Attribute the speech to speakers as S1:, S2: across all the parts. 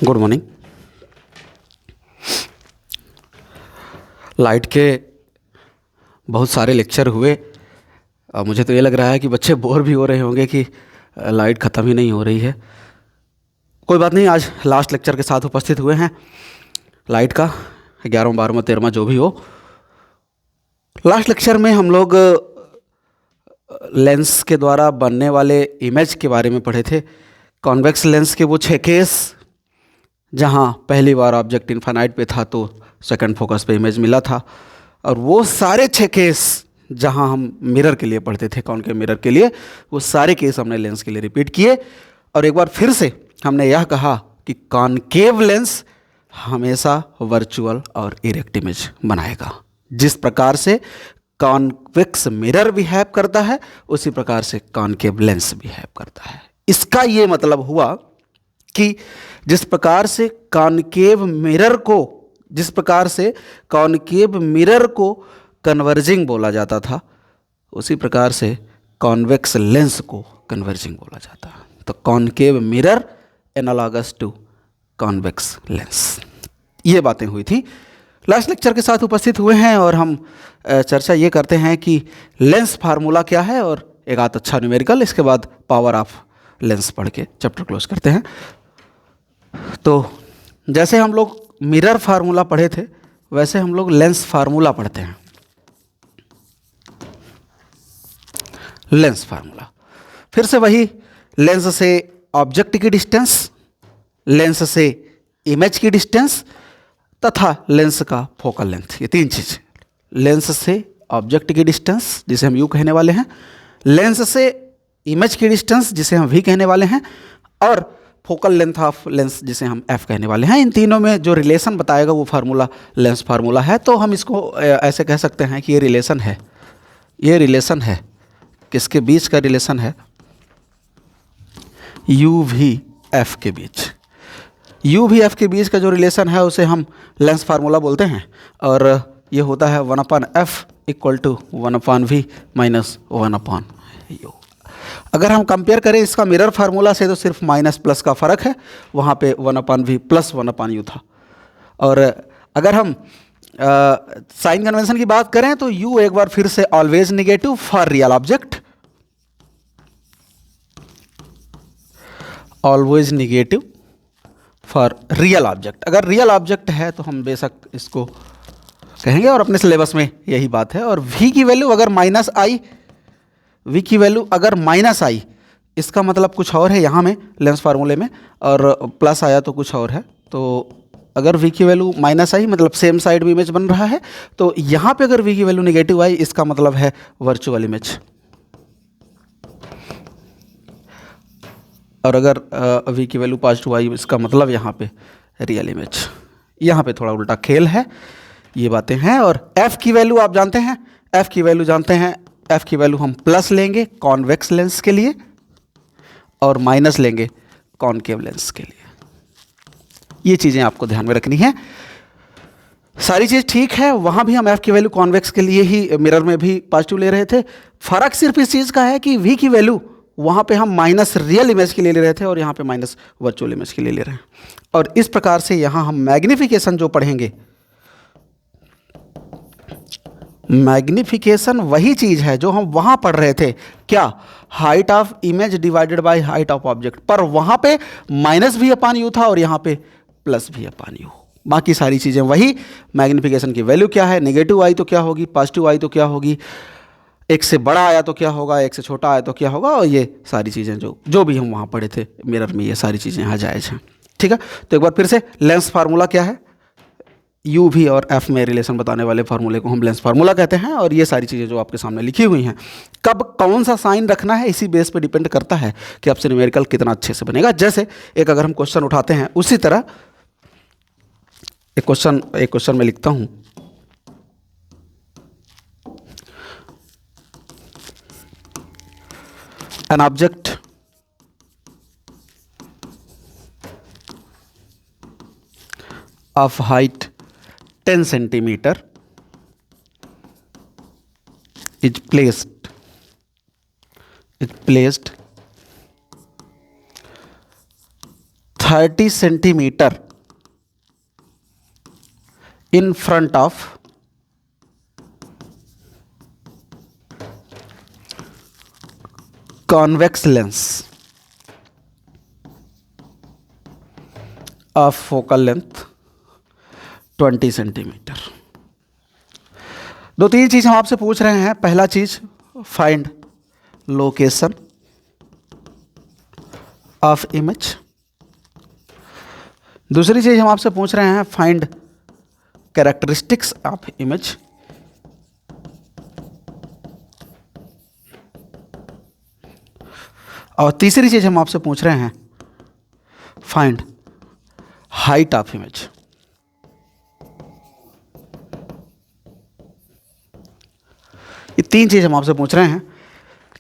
S1: Good morning. Light के बहुत सारे लेक्चर हुए और मुझे तो ये लग रहा है कि बच्चे बोर भी हो रहे होंगे कि लाइट ख़त्म ही नहीं हो रही है। कोई बात नहीं, आज लास्ट लेक्चर के साथ उपस्थित हुए हैं लाइट का 11वां 12वां 13वां जो भी हो। लास्ट लेक्चर में हम लोग लेंस के द्वारा बनने वाले इमेज के बारे में पढ़े थे। कॉन्वेक्स लेंस के वो 6 केस, जहाँ पहली बार ऑब्जेक्ट इनफाइनाइट पे था तो सेकंड फोकस पे इमेज मिला था, और वो सारे 6 केस जहाँ हम मिरर के लिए पढ़ते थे, कॉनकेव मिरर के लिए, वो सारे केस हमने लेंस के लिए रिपीट किए। और एक बार फिर से हमने यह कहा कि कॉनकेव लेंस हमेशा वर्चुअल और इरेक्ट इमेज बनाएगा। जिस प्रकार से कॉन्वेक्स मिरर बिहेव करता है उसी प्रकार से कॉनकेव लेंस बिहेव करता है। इसका ये मतलब हुआ कि जिस प्रकार से कॉनकेव मिरर को कन्वर्जिंग बोला जाता था, उसी प्रकार से कॉन्वेक्स लेंस को कन्वर्जिंग बोला जाता है। तो concave mirror analogous to convex lens, ये बातें हुई थी। लास्ट लेक्चर के साथ उपस्थित हुए हैं और हम चर्चा ये करते हैं कि लेंस फार्मूला क्या है और एक आध अच्छा न्यूमेरिकल, इसके बाद पावर ऑफ लेंस पढ़ के चैप्टर क्लोज करते हैं। तो जैसे हम लोग मिरर फार्मूला पढ़े थे वैसे हम लोग लेंस फार्मूला पढ़ते हैं। लेंस फार्मूला फिर से वही, लेंस से ऑब्जेक्ट की डिस्टेंस, लेंस से इमेज की डिस्टेंस तथा लेंस का फोकल लेंथ, ये 3 चीज़। लेंस से ऑब्जेक्ट की डिस्टेंस जिसे हम यू कहने वाले हैं, लेंस से इमेज की डिस्टेंस जिसे हम वी कहने वाले हैं, और फोकल लेंथ ऑफ लेंस जिसे हम एफ कहने वाले हैं। इन तीनों में जो रिलेशन बताएगा वो फार्मूला लेंस फार्मूला है। तो हम इसको ऐसे कह सकते हैं कि ये रिलेशन है, किसके बीच का रिलेशन है? यू वी एफ के बीच। यू वी एफ के बीच का जो रिलेशन है उसे हम लेंस फार्मूला बोलते हैं, और ये होता है 1/f = 1/v - 1/u। अगर हम कंपेयर करें इसका मिरर फार्मूला से तो सिर्फ माइनस प्लस का फ़र्क है, वहाँ पे 1/v + 1/u था। और अगर हम साइन कन्वेंशन की बात करें तो u एक बार फिर से always negative for real object, always negative for real object. अगर रियल ऑब्जेक्ट है तो हम बेशक इसको कहेंगे, और अपने सिलेबस में यही बात है। और v की वैल्यू अगर माइनस आई, इसका मतलब कुछ और है यहाँ में लेंस फार्मूले में, और प्लस आया तो कुछ और है। तो अगर v की वैल्यू माइनस आई मतलब सेम साइड में इमेज बन रहा है, तो यहाँ पे अगर v की वैल्यू नेगेटिव आई इसका मतलब है वर्चुअल इमेज, और अगर v की वैल्यू पॉजिटिव आई इसका मतलब यहाँ पे रियल इमेज। यहाँ पे थोड़ा उल्टा खेल है, ये बातें हैं। और f की वैल्यू आप जानते हैं, f की वैल्यू हम प्लस लेंगे कॉन्वेक्स लेंस के लिए और माइनस लेंगे कॉनकेव लेंस के लिए। ये चीज़ें आपको ध्यान में रखनी है। सारी चीज़ ठीक है, वहाँ भी हम f की वैल्यू कॉन्वेक्स के लिए ही मिरर में भी पॉजिटिव ले रहे थे। फ़र्क सिर्फ इस चीज़ का है कि v की वैल्यू वहाँ पे हम माइनस रियल इमेज के लिए ले रहे थे और यहाँ पे माइनस वर्चुअल इमेज के लिए ले रहे हैं। और इस प्रकार से यहाँ हम मैग्निफिकेशन जो पढ़ेंगे, मैग्निफिकेशन वही चीज़ है जो हम वहाँ पढ़ रहे थे, क्या? Height of image divided by height of object, पर वहाँ पे -v/u था और यहाँ पे +v/u। बाकी सारी चीज़ें वही। मैग्निफिकेशन की वैल्यू क्या है? नेगेटिव आई तो क्या होगी, पॉजिटिव आई तो क्या होगी, एक से बड़ा आया तो क्या होगा, एक से छोटा आया तो क्या होगा, और ये सारी चीज़ें जो भी हम वहाँ पढ़े थे मिरर में, ये सारी चीज़ें यहाँ जायज़ हैं। ठीक है, तो एक बार फिर से लेंस फार्मूला क्या है? यू भी और एफ में रिलेशन बताने वाले फार्मूले को हम लेंस फार्मूला कहते हैं। और ये सारी चीज़ें जो आपके सामने लिखी हुई हैं, कब कौन सा साइन रखना है इसी बेस पे डिपेंड करता है कि आपसे न्यूमेरिकल कितना अच्छे से बनेगा। जैसे एक अगर हम क्वेश्चन उठाते हैं, उसी तरह एक क्वेश्चन में लिखता हूँ, an object of height 10 centimeter is placed 30 30 centimetre in front of convex lens of focal length 20 centimetre. दो तीन चीज हम आपसे पूछ रहे हैं। पहला चीज फाइंड लोकेशन ऑफ इमेज। दूसरी चीज हम आपसे पूछ रहे हैं फाइंड कैरेक्टरिस्टिक्स ऑफ इमेज। और तीसरी चीज हम आपसे पूछ रहे हैं फाइंड हाइट ऑफ इमेज। ये तीन चीज हम आपसे पूछ रहे हैं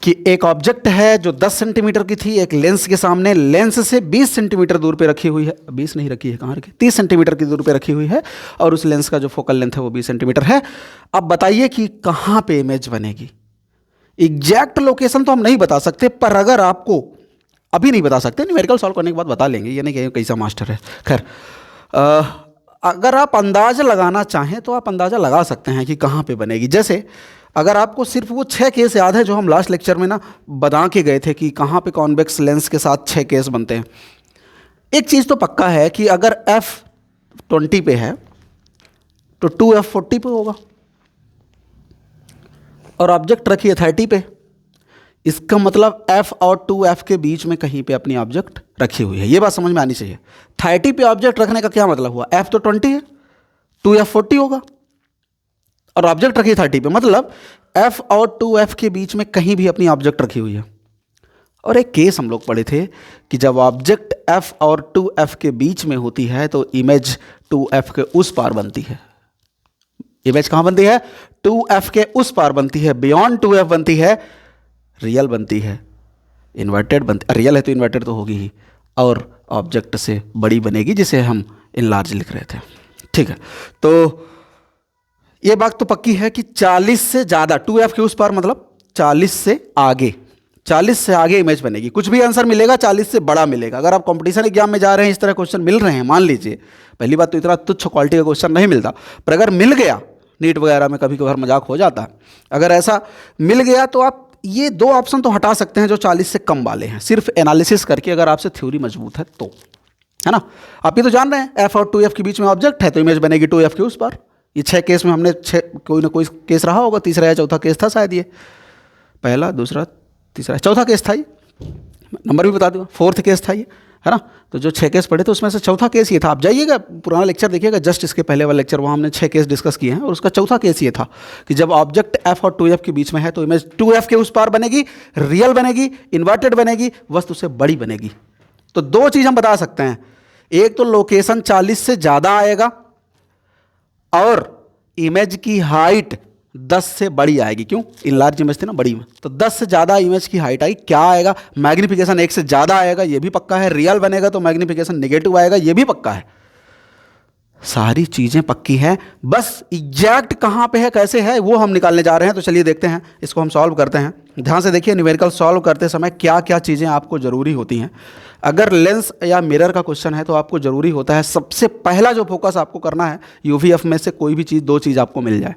S1: कि एक ऑब्जेक्ट है जो 10 सेंटीमीटर की थी, एक लेंस के सामने लेंस से 20 सेंटीमीटर दूर पे रखी हुई है, 20 नहीं रखी है, कहाँ रखी, 30 सेंटीमीटर की दूर पे रखी हुई है, और उस लेंस का जो फोकल लेंथ है वो 20 सेंटीमीटर है। अब बताइए कि कहाँ पे इमेज बनेगी। एग्जैक्ट लोकेशन तो हम नहीं बता सकते, पर अगर आपको अभी नहीं बता सकते, न्यूमेरिकल सॉल्व करने के बाद बता लेंगे, ये नहीं कि कैसा मास्टर है। खैर, अगर आप अंदाज़ा लगाना चाहें तो आप अंदाज़ा लगा सकते हैं कि कहाँ पे बनेगी। जैसे अगर आपको सिर्फ वो 6 केस याद है जो हम लास्ट लेक्चर में ना बता के गए थे कि कहाँ पे कॉन्वेक्स लेंस के साथ 6 केस बनते हैं। एक चीज़ तो पक्का है कि अगर f20 पे है तो 2f40 पे होगा, और ऑब्जेक्ट रखी है 30 पे, इसका मतलब f और 2f के बीच में कहीं पे अपनी ऑब्जेक्ट रखी हुई है। ये बात समझ में आनी चाहिए। 30 पे ऑब्जेक्ट रखने का क्या मतलब हुआ, f तो 20 है, 2f40 होगा, और ऑब्जेक्ट रखी 30 पे, मतलब f और 2f के बीच में कहीं भी अपनी ऑब्जेक्ट रखी हुई है। और एक केस हम लोग पढ़े थे कि जब ऑब्जेक्ट f और 2f के बीच में होती है तो इमेज 2f के उस पार बनती है। इमेज कहाँ बनती है, 2f के उस पार बनती है, बियॉन्ड 2f बनती है, रियल बनती है, इन्वर्टेड बनती, रियल है तो इन्वर्टेड तो होगी ही, और ऑब्जेक्ट से बड़ी बनेगी, जिसे हम इनलार्ज लिख रहे थे। ठीक है, तो ये बात तो पक्की है कि 40 से ज़्यादा 2f के उस पार मतलब 40 से आगे, 40 से आगे इमेज बनेगी। कुछ भी आंसर मिलेगा 40 से बड़ा मिलेगा। अगर आप कंपटीशन एग्जाम में जा रहे हैं, इस तरह क्वेश्चन मिल रहे हैं, मान लीजिए, पहली बात तो इतना तुच्छ क्वालिटी का क्वेश्चन नहीं मिलता, पर अगर मिल गया, नीट वगैरह में कभी कभार मजाक हो जाता है, अगर ऐसा मिल गया तो आप ये दो ऑप्शन तो हटा सकते हैं जो 40 से कम वाले हैं, सिर्फ एनालिसिस करके, अगर आपसे थ्योरी मजबूत है तो, है ना। आप ये तो जान रहे हैं f और 2f के बीच में ऑब्जेक्ट है तो इमेज बनेगी 2f के उस पार। ये 6 केस में हमने 6 कोई ना कोई केस रहा होगा, तीसरा या चौथा केस था शायद, ये पहला, दूसरा, तीसरा, चौथा केस था, ये नंबर भी बता दूंगा, 4th केस था ये, है ना। तो जो 6 केस पढ़े थे उसमें से चौथा केस ये था। आप जाइएगा पुराना लेक्चर देखिएगा, जस्ट इसके पहले वाला लेक्चर, वहाँ हमने 6 केस डिस्कस किए हैं, और उसका चौथा केस ये था कि जब ऑब्जेक्ट f और 2f के बीच में है तो इमेज 2f के उस पार बनेगी, रियल बनेगी, इन्वर्टेड बनेगी, वस्तु से बड़ी बनेगी। तो दो चीज़ हम बता सकते हैं, एक तो लोकेशन 40 से ज़्यादा आएगा, और इमेज की हाइट 10 से बड़ी आएगी। क्यों, इनलार्ज इमेज थी ना, बड़ी में, तो 10 से ज़्यादा इमेज की हाइट आई। क्या आएगा, मैग्नीफिकेशन 1 से ज़्यादा आएगा, ये भी पक्का है। रियल बनेगा तो मैग्नीफिकेशन नेगेटिव आएगा, ये भी पक्का है। सारी चीज़ें पक्की हैं, बस एग्जैक्ट कहाँ पे है, कैसे है, वो हम निकालने जा रहे हैं। तो चलिए देखते हैं, इसको हम सॉल्व करते हैं। ध्यान से देखिए, न्यूमेरिकल सॉल्व करते समय क्या क्या चीज़ें आपको ज़रूरी होती हैं। अगर लेंस या मिरर का क्वेश्चन है तो आपको ज़रूरी होता है, सबसे पहला जो फोकस आपको करना है, यूवीएफ में से कोई भी चीज़, 2 चीज़ आपको मिल जाए।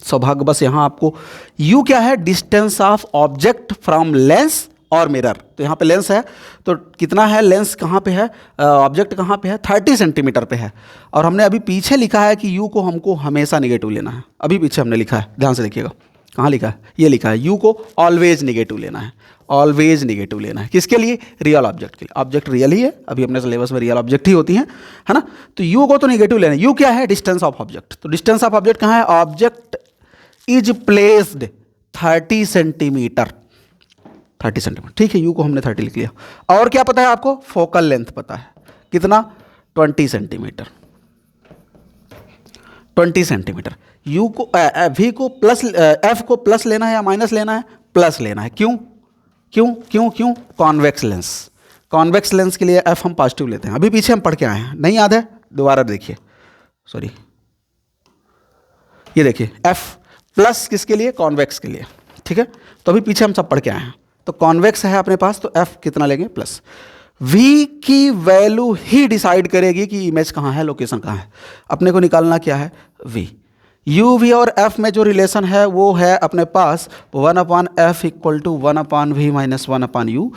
S1: सौभाग्य बस यहाँ आपको यू क्या है, distance of object from lens और मिरर। तो यहाँ पे लेंस है तो कितना है, लेंस कहाँ पे है, ऑब्जेक्ट कहाँ पे है, 30 सेंटीमीटर पे है। और हमने अभी पीछे लिखा है कि यू को हमको हमेशा निगेटिव लेना है। अभी पीछे हमने लिखा है, ध्यान से देखिएगा, कहाँ लिखा है, ये लिखा है, यू को ऑलवेज निगेटिव लेना है, ऑलवेज निगेटिव लेना है। किसके लिए, रियल ऑब्जेक्ट के लिए। ऑब्जेक्ट रियल ही है, अभी अपने सिलेबस में रियल ऑब्जेक्ट ही होती हैं, है ना। तो यू को तो निगेटिव लेना है। यू क्या है, डिस्टेंस ऑफ ऑब्जेक्ट। तो डिस्टेंस ऑफ ऑब्जेक्ट कहाँ है, object is placed 30 centimetre, 30 centimetre, ठीक है। यू को हमने 30 लिख लिया। और क्या पता है आपको, फोकल लेंथ पता है, कितना, 20 सेंटीमीटर, 20 सेंटीमीटर। यू को वी को प्लस, एफ को प्लस लेना है या माइनस लेना है, प्लस लेना है। क्यों क्यों क्यों क्यों, कॉन्वेक्स लेंस, कॉन्वेक्स लेंस के लिए एफ हम पॉजिटिव लेते हैं। अभी पीछे हम पढ़ के आए हैं, नहीं याद है, दोबारा देखिए, सॉरी, ये देखिए, एफ प्लस किसके लिए, कॉन्वेक्स के लिए, ठीक है। तो अभी पीछे हम सब पढ़ के आए हैं, तो कॉन्वेक्स है अपने पास, तो एफ कितना लेंगे, प्लस। v की वैल्यू ही डिसाइड करेगी कि इमेज कहाँ है, लोकेशन कहाँ है। अपने को निकालना क्या है, v। u, v और f में जो रिलेशन है वो है अपने पास 1/f equal to 1/v minus 1/u।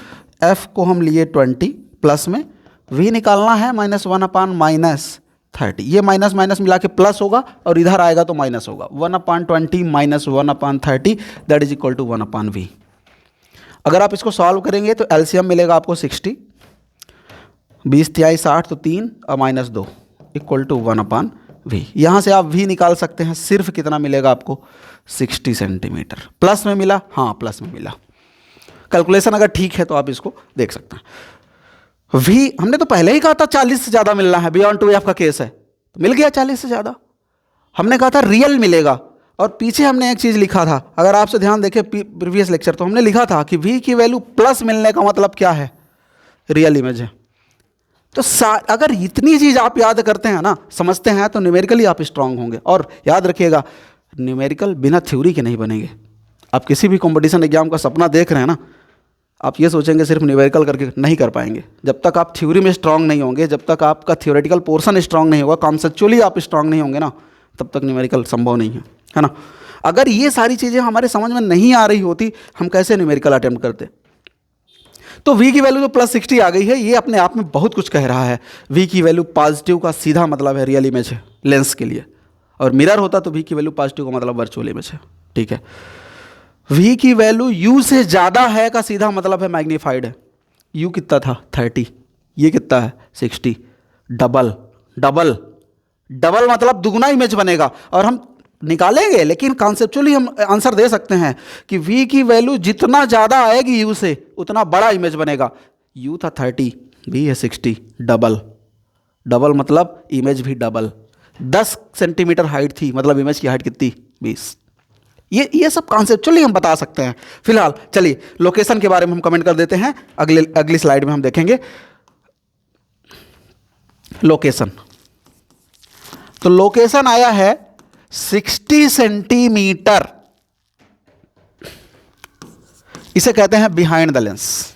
S1: f को हम लिए 20 प्लस में, v निकालना है -1/-30। ये माइनस माइनस मिला के प्लस होगा और इधर आएगा तो माइनस होगा। 1/20 minus 1/30 that is equal to 1/v। अगर आप इसको सॉल्व करेंगे तो एलसीएम मिलेगा आपको 60, 20 तिहाई 60 तो 3 और माइनस 2 इक्वल टू 1/v। यहाँ से आप v निकाल सकते हैं, सिर्फ कितना मिलेगा आपको 60 सेंटीमीटर। प्लस में मिला, हाँ प्लस में मिला। कैलकुलेशन अगर ठीक है तो आप इसको देख सकते हैं। v हमने तो पहले ही कहा था 40 से ज़्यादा मिलना है, बियॉन्ड 2f का केस है तो मिल गया 40 से ज़्यादा। हमने कहा था रियल मिलेगा, और पीछे हमने एक चीज़ लिखा था, अगर आपसे ध्यान देखें प्रीवियस लेक्चर, तो हमने लिखा था कि v की वैल्यू प्लस मिलने का मतलब क्या है, रियल इमेज है। तो अगर इतनी चीज़ आप याद करते हैं ना, समझते हैं, तो न्यूमेरिकली आप स्ट्रांग होंगे। और याद रखिएगा, न्यूमेरिकल बिना थ्योरी के नहीं बनेंगे। आप किसी भी कंपटीशन एग्जाम का सपना देख रहे हैं ना, आप ये सोचेंगे सिर्फ न्यूमेरिकल करके, नहीं कर पाएंगे। जब तक आप थ्योरी में स्ट्रांग नहीं होंगे, जब तक आपका थ्योरेटिकल पोर्शन स्ट्रांग नहीं होगा, कॉन्सेप्चुअली आप स्ट्रांग नहीं होंगे ना, तब तक न्यूमेरिकल संभव नहीं है ना। अगर ये सारी चीज़ें हमारे समझ में नहीं आ रही होती, हम कैसे न्यूमेरिकल अटेम्प्ट करते। तो v की वैल्यू जो +60 आ गई है, ये अपने आप में बहुत कुछ कह रहा है। v की वैल्यू पॉजिटिव का सीधा मतलब है रियल इमेज है लेंस के लिए, और मिरर होता तो v की वैल्यू पॉजिटिव का मतलब वर्चुअल इमेज है। ठीक है, v की वैल्यू u से ज़्यादा है का सीधा मतलब है मैग्नीफाइड है। u कितना था 30, ये कितना है 60, डबल डबल डबल मतलब दुगना इमेज बनेगा। और हम निकालेंगे, लेकिन कॉन्सेप्चुअली हम आंसर दे सकते हैं कि v की वैल्यू जितना ज़्यादा आएगी u से, उतना बड़ा इमेज बनेगा। u था 30, v है 60, डबल डबल मतलब इमेज भी डबल। 10 सेंटीमीटर हाइट थी, मतलब इमेज की हाइट कितनी 20। ये सब कॉन्सेप्चुअली हम बता सकते हैं। फिलहाल चलिए लोकेशन के बारे में हम कमेंट कर देते हैं, अगली स्लाइड में हम देखेंगे लोकेशन। तो लोकेशन आया है 60 सेंटीमीटर, इसे कहते हैं बिहाइंड द लेंस,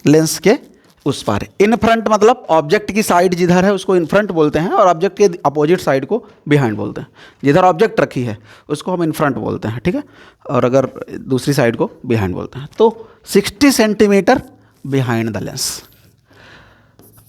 S1: लेंस के उस पार। इन फ्रंट मतलब ऑब्जेक्ट की साइड जिधर है उसको इन फ्रंट बोलते हैं, और ऑब्जेक्ट के अपोजिट साइड को बिहाइंड बोलते हैं। जिधर ऑब्जेक्ट रखी है उसको हम इन फ्रंट बोलते हैं, ठीक है, और अगर दूसरी साइड को बिहाइंड बोलते हैं। तो 60 सेंटीमीटर बिहाइंड द लेंस।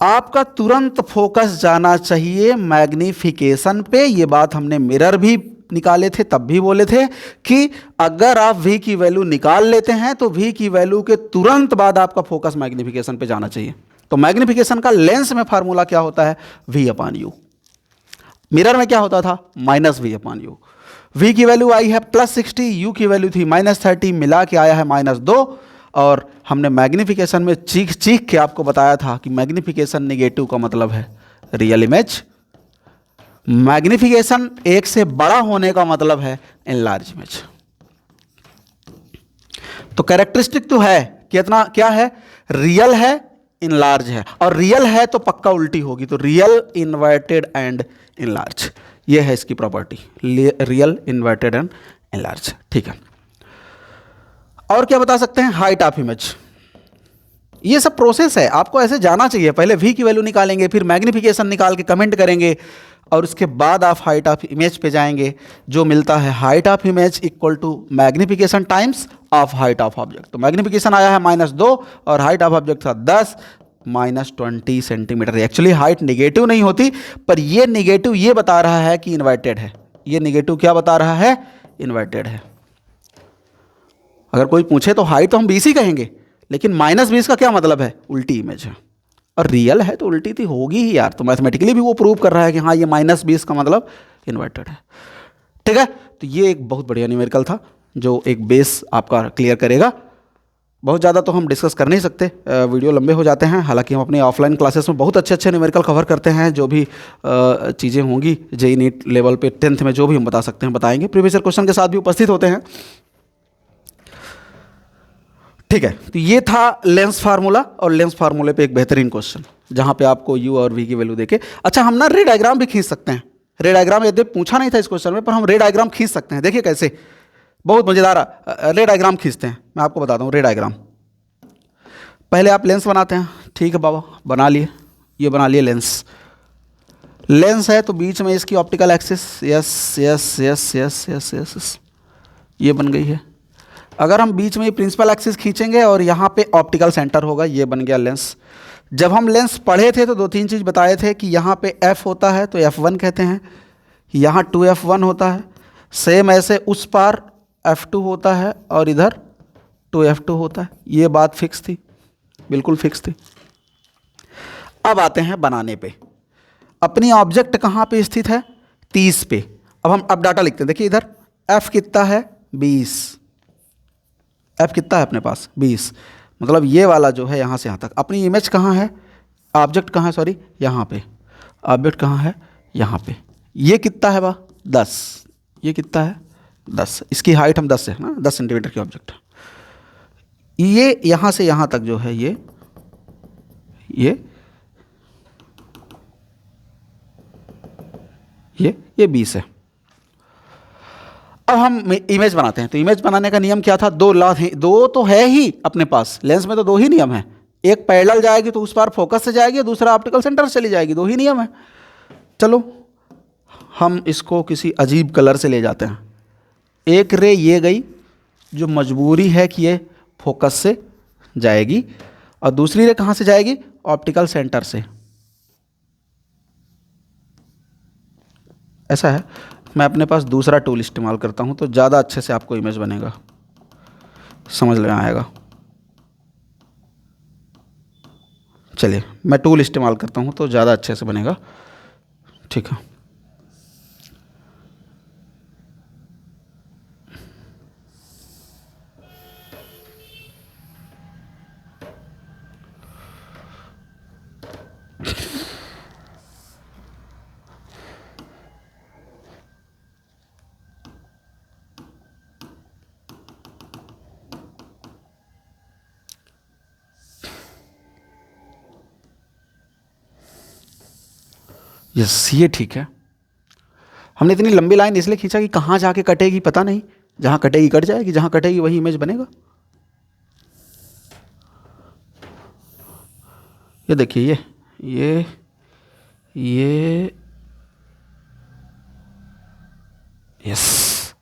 S1: आपका तुरंत फोकस जाना चाहिए मैग्नीफिकेशन पे। ये बात हमने मिरर भी निकाले थे, तब भी बोले थे कि अगर आप v की वैल्यू निकाल लेते हैं तो v की वैल्यू के तुरंत बाद आपका फोकस मैग्नीफिकेशन पे जाना चाहिए। तो मैग्नीफिकेशन का लेंस में फार्मूला क्या होता है, v/u। मिरर में क्या होता था, -v/u। v की वैल्यू आई है +60, u की वैल्यू थी -30, मिला के आया है -2। और हमने मैग्नीफिकेशन में चीख चीख के आपको बताया था कि मैग्नीफिकेशन नेगेटिव का मतलब है रियल इमेज, मैग्नीफिकेशन 1 से बड़ा होने का मतलब है एनलार्ज इमेज। तो कैरेक्टरिस्टिक तो है कितना, क्या है, रियल है, इनलार्ज है, और रियल है तो पक्का उल्टी होगी, तो रियल, इन्वर्टेड एंड इनलार्ज, ये है इसकी property, real, inverted and enlarge. ठीक है, और क्या बता सकते हैं, हाइट ऑफ इमेज। ये सब प्रोसेस है, आपको ऐसे जाना चाहिए। पहले v की वैल्यू निकालेंगे, फिर मैग्नीफिकेशन निकाल के कमेंट करेंगे, और उसके बाद आप हाइट ऑफ इमेज पे जाएंगे, जो मिलता है height of image equal to magnification times of height of object. तो मैग्नीफिकेशन आया है -2 और हाइट ऑफ ऑब्जेक्ट था 10, -20 सेंटीमीटर। एक्चुअली हाइट निगेटिव नहीं होती, पर ये निगेटिव ये बता रहा है कि इन्वर्टेड है। ये निगेटिव क्या बता रहा है, इन्वर्टेड है। अगर कोई पूछे तो हाइट तो हम 20 ही कहेंगे, लेकिन -20 का क्या मतलब है, उल्टी इमेज है, और रियल है तो उल्टी थी होगी ही यार। तो मैथमेटिकली भी वो प्रूव कर रहा है कि हाँ ये -20 का मतलब इन्वर्टेड है। ठीक है, तो ये एक बहुत बढ़िया न्यूमेरिकल था जो एक बेस आपका क्लियर करेगा। बहुत ज़्यादा तो हम डिस्कस कर नहीं सकते, वीडियो लंबे हो जाते हैं। हालांकि हम अपने ऑफलाइन क्लासेस में बहुत अच्छे अच्छे न्यूमेरिकल कवर करते हैं। जो भी चीज़ें होंगी जेईई नीट लेवल पे 10th में जो भी हम बता सकते हैं बताएंगे, प्रीवियस क्वेश्चन के साथ भी उपस्थित होते हैं। ठीक है, तो ये था लेंस फार्मूला, और लेंस फार्मूले पे एक बेहतरीन क्वेश्चन जहाँ पे आपको u और v की वैल्यू देके। अच्छा, हम ना रे डायग्राम भी खींच सकते हैं। रे डायग्राम यदि पूछा नहीं था इस क्वेश्चन में, पर हम रे डायग्राम खींच सकते हैं। देखिए कैसे, बहुत मज़ेदार रे डायग्राम खींचते हैं। मैं आपको बताता हूँ रे डायग्राम। पहले आप लेंस बनाते हैं, ठीक है बाबा, बना लिए, ये बना लिए लेंस। लेंस है तो बीच में इसकी optical axis, yes yes yes yes yes yes yes, ये बन गई है। अगर हम बीच में प्रिंसिपल एक्सिस खींचेंगे और यहाँ पे ऑप्टिकल सेंटर होगा, ये बन गया लेंस। जब हम लेंस पढ़े थे तो 2-3 चीज़ बताए थे कि यहाँ पे f होता है तो f1 कहते हैं, यहाँ 2f1 होता है, सेम ऐसे उस पार f2 होता है और इधर 2f2 होता है। ये बात फिक्स थी, बिल्कुल फिक्स थी। अब आते हैं बनाने पे। अपनी ऑब्जेक्ट कहाँ पे स्थित है? 30 पे। अब डाटा लिखते हैं। देखिए इधर f कितना है? 20। f कितना है अपने पास? 20। मतलब ये वाला जो है यहाँ से यहाँ तक। अपनी इमेज कहाँ है? ऑब्जेक्ट कहाँ है? सॉरी, यहाँ पे। ऑब्जेक्ट कहाँ है? यहाँ पे। ये कितना है बा? 10। ये कितना है? 10। इसकी हाइट हम 10 है ना, 10 सेंटीमीटर की ऑब्जेक्ट। ये यहाँ से यहाँ तक जो है ये 20 है। अब हम इमेज बनाते हैं। तो इमेज बनाने का नियम क्या था? 2 लॉ थे, 2 तो है ही अपने पास। लेंस में तो 2 ही नियम है। एक पैरेलल जाएगी तो उस पार फोकस से जाएगी, दूसरा ऑप्टिकल सेंटर से चली जाएगी। 2 ही नियम है। चलो हम इसको किसी अजीब कलर से ले जाते हैं। एक रे ये गई जो मजबूरी है कि ये फोकस से जाएगी, और दूसरी रे कहाँ से जाएगी? ऑप्टिकल सेंटर से। ऐसा है। मैं अपने पास दूसरा टूल इस्तेमाल करता हूँ तो ज़्यादा अच्छे से आपको इमेज बनेगा, समझ में आएगा। चलिए मैं टूल इस्तेमाल करता हूँ तो ज़्यादा अच्छे से बनेगा, ठीक है। यस, ये ठीक है। हमने इतनी लंबी लाइन इसलिए खींचा कि कहाँ जाके कटेगी पता नहीं, जहाँ कटेगी कट जाएगी, जहाँ कटेगी वही इमेज बनेगा। ये देखिए ये यस,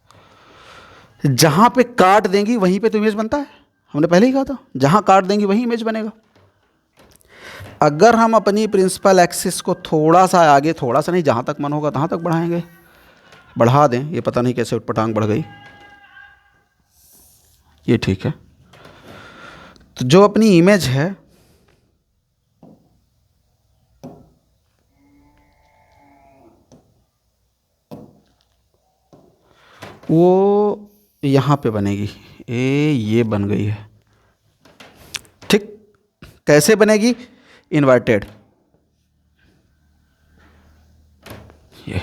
S1: जहाँ पे काट देंगी वहीं पे तो इमेज बनता है। हमने पहले ही कहा था जहाँ काट देंगी वहीं इमेज बनेगा। अगर हम अपनी प्रिंसिपल एक्सिस को थोड़ा सा आगे, थोड़ा सा नहीं, जहाँ तक मन होगा तहाँ तक बढ़ाएंगे, बढ़ा दें, ये पता नहीं कैसे उठपटांग बढ़ गई, ये ठीक है। तो जो अपनी इमेज है वो यहाँ पे बनेगी। ये बन गई है, ठीक। कैसे बनेगी? इन्वर्टेड। ये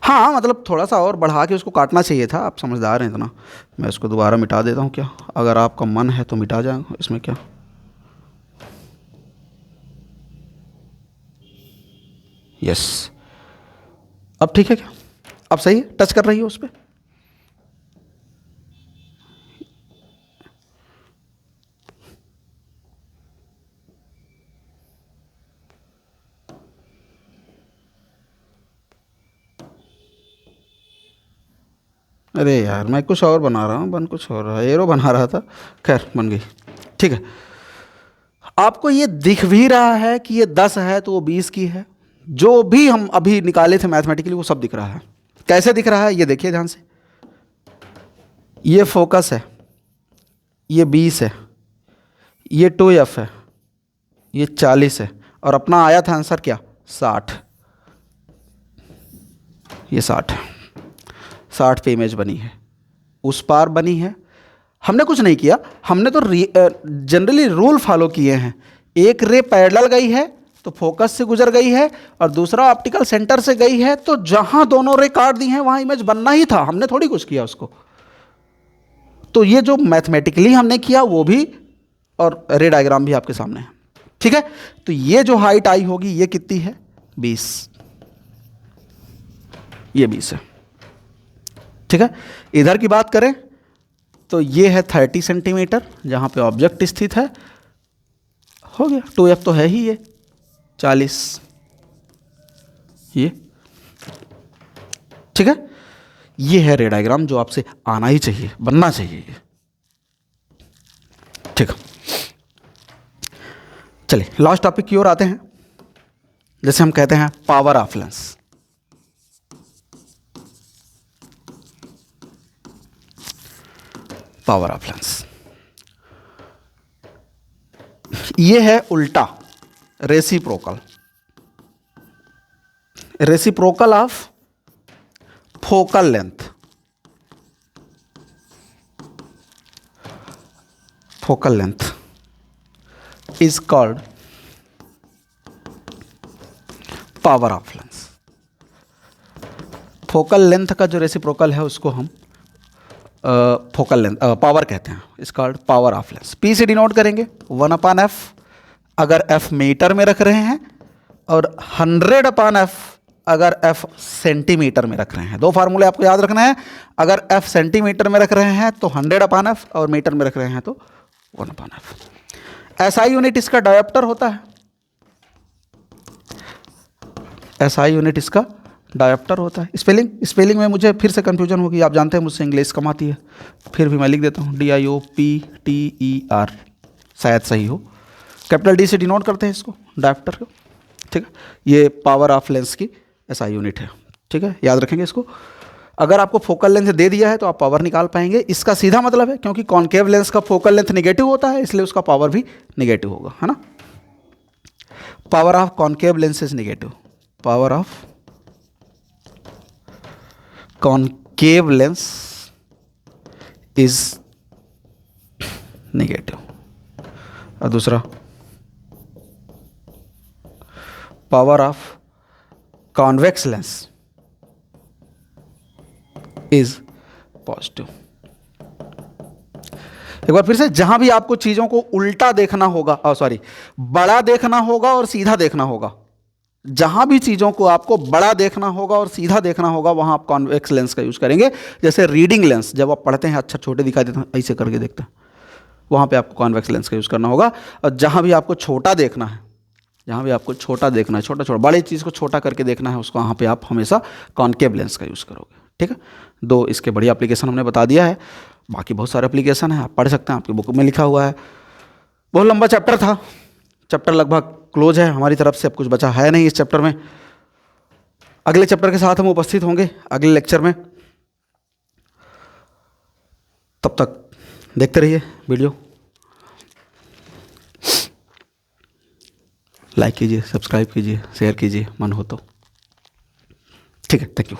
S1: हाँ, मतलब थोड़ा सा और बढ़ा के उसको काटना चाहिए था। आप समझदार हैं इतना। मैं इसको दोबारा मिटा देता हूँ क्या? अगर आपका मन है तो मिटा जाएगा, इसमें क्या। यस, अब ठीक है क्या? अब सही है? टच कर रही है उस पर? अरे यार, मैं कुछ और बना रहा हूँ, बन कुछ और रहा है। एरो बना रहा था, खैर बन गई, ठीक है। आपको ये दिख भी रहा है कि ये 10 है तो वो 20 की है। जो भी हम अभी निकाले थे मैथमेटिकली वो सब दिख रहा है। कैसे दिख रहा है ये देखिए ध्यान से। ये फोकस है, ये 20 है, ये 2f है, ये 40 है, और अपना आया था आंसर क्या? 60। ये 60 पे इमेज बनी है, उस पार बनी है। हमने कुछ नहीं किया, हमने तो जनरली रूल फॉलो किए हैं। एक रे पैरेलल गई है तो फोकस से गुजर गई है, और दूसरा ऑप्टिकल सेंटर से गई है, तो जहां दोनों रे काट दी हैं वहां इमेज बनना ही था। हमने थोड़ी कुछ किया उसको। तो ये जो मैथमेटिकली हमने किया वो भी, और रे डायग्राम भी आपके सामने है, ठीक है। तो ये जो हाइट आई होगी ये कितनी है? 20। ये 20 है, ठीक है। इधर की बात करें तो ये है 30 सेंटीमीटर जहाँ पे ऑब्जेक्ट स्थित है, हो गया, 2f तो है ही ये 40, ये ठीक है। ये है रे डायग्राम जो आपसे आना ही चाहिए, बनना चाहिए ये, ठीक है। चलिए लास्ट टॉपिक की ओर आते हैं, जैसे हम कहते हैं power of lens. Power of lens ये है उल्टा reciprocal, reciprocal of focal length, focal length is called power of lens. Focal length का जो रेसिप्रोकल है उसको हम फोकल लेंथ पावर कहते हैं, इस called power of lens. P से डिनोट करेंगे 1/f अगर f मीटर में रख रहे हैं, और 100/f अगर f सेंटीमीटर में रख रहे हैं। दो फार्मूले आपको याद रखना है, अगर f सेंटीमीटर में रख रहे हैं तो 100/f, और मीटर में रख रहे हैं तो 1/f। SI यूनिट इसका डायोप्टर होता है, SI यूनिट इसका डायोप्टर होता है। स्पेलिंग में मुझे फिर से कंफ्यूजन होगी, आप जानते हैं मुझसे इंग्लिश कम आती है, फिर भी मैं लिख देता हूँ DIOPTER, शायद सही हो। कैपिटल D से डिनोट करते हैं इसको, डायोप्टर को, ठीक है। ये पावर ऑफ लेंस की SI यूनिट है, ठीक है, याद रखेंगे इसको। अगर आपको फोकल लेंथ दे दिया है तो आप पावर निकाल पाएंगे, इसका सीधा मतलब है, क्योंकि कॉन्केव लेंस का फोकल लेंथ निगेटिव होता है, इसलिए उसका पावर भी निगेटिव होगा, है ना। Power of concave lens is negative, power of concave lens is negative. और दूसरा power of convex lens is positive. एक बार फिर से, जहां भी आपको चीजों को उल्टा देखना होगा, बड़ा देखना होगा और सीधा देखना होगा, जहां भी चीज़ों को आपको बड़ा देखना होगा और सीधा देखना होगा, वहां आप कॉन्वेक्स लेंस का यूज़ करेंगे। जैसे रीडिंग लेंस, जब आप पढ़ते हैं अच्छा छोटे दिखाई देते हैं, ऐसे करके देखते हैं, वहां पे आपको कॉन्वेक्स लेंस का यूज़ करना होगा। और जहां भी आपको छोटा देखना है, जहां भी आपको छोटा देखना है, छोटा छोटा बड़ी चीज़ को छोटा करके देखना है, उसको वहाँ पे आप हमेशा कॉन्केव लेंस का यूज़ करोगे, ठीक है। दो इसके बड़ी एप्लीकेशन हमने बता दिया है, बाकी बहुत सारे एप्लीकेशन है, आप पढ़ सकते हैं, आपकी बुक में लिखा हुआ है। बहुत लंबा चैप्टर था, चैप्टर लगभग क्लोज है हमारी तरफ से, अब कुछ बचा है नहीं इस चैप्टर में। अगले चैप्टर के साथ हम उपस्थित होंगे अगले लेक्चर में, तब तक देखते रहिए वीडियो, लाइक कीजिए, सब्सक्राइब कीजिए, शेयर कीजिए मन हो तो, ठीक है। Thank you.